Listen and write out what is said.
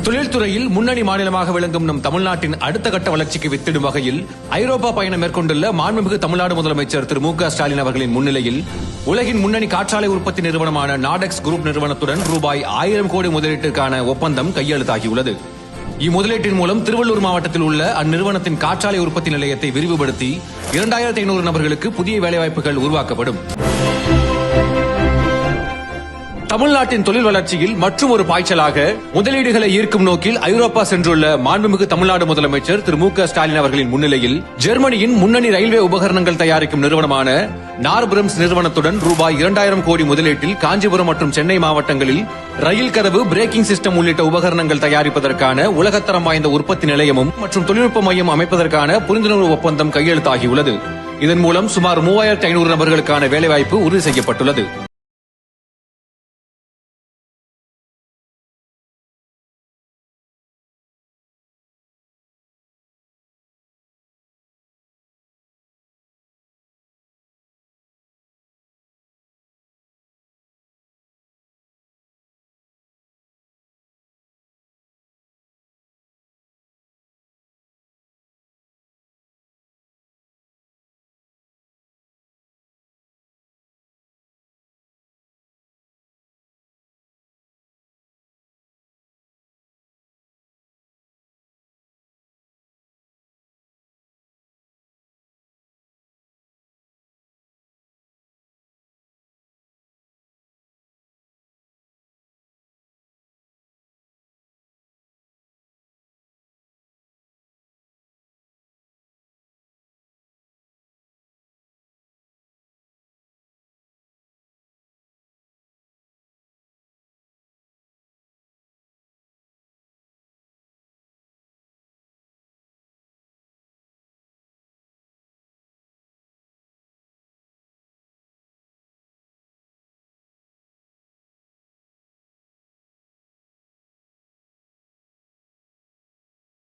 தொழில்துறையில் முன்னணி மாநிலமாக விளங்கும் நம் தமிழ்நாட்டின் அடுத்த கட்ட வளர்ச்சிக்கு வித்திடும் வகையில் ஐரோப்பா பயணம் மேற்கொண்டுள்ள மாண்புமிகு தமிழ்நாடு முதலமைச்சர் திரு மு.க. ஸ்டாலின் அவர்களின் முன்னிலையில் உலகின் முன்னணி காற்றாலை உற்பத்தி நிறுவனமான நாடெக்ஸ் குரூப் நிறுவனத்துடன் ரூபாய் 1000 கோடி முதலீட்டிற்கான ஒப்பந்தம் கையெழுத்தாகியுள்ளது. இம்முதலீட்டின் மூலம் திருவள்ளூர் மாவட்டத்தில் உள்ள அந்நிறுவனத்தின் காற்றாலை உற்பத்தி நிலையத்தை விரிவுபடுத்தி 2500 நபர்களுக்கு புதிய வேலைவாய்ப்புகள் உருவாக்கப்படும். தமிழ்நாட்டின் தொழில் வளர்ச்சியில் மற்றும் ஒரு பாய்ச்சலாக முதலீடுகளை ஈர்க்கும் நோக்கில் ஐரோப்பா சென்றுள்ள மாண்புமிகு தமிழ்நாடு முதலமைச்சர் திரு மு.க. ஸ்டாலின் அவர்களின் முன்னிலையில் ஜெர்மனியின் முன்னணி ரயில்வே உபகரணங்கள் தயாரிக்கும் நிறுவனமான நார்பிரம்ஸ் நிறுவனத்துடன் ரூபாய் 2000 கோடி முதலீட்டில் காஞ்சிபுரம் மற்றும் சென்னை மாவட்டங்களில் ரயில் கதவு பிரேக்கிங் சிஸ்டம் உள்ளிட்ட உபகரணங்கள் தயாரிப்பதற்கான உலகத்தரம் வாய்ந்த உற்பத்தி நிலையமும் மற்றும் தொழில்நுட்ப மையம் அமைப்பதற்கான புரிந்துணர்வு ஒப்பந்தம் கையெழுத்தாகியுள்ளது. இதன் மூலம் சுமார் 3500 நபர்களுக்கான வேலைவாய்ப்பு உறுதி செய்யப்பட்டுள்ளது.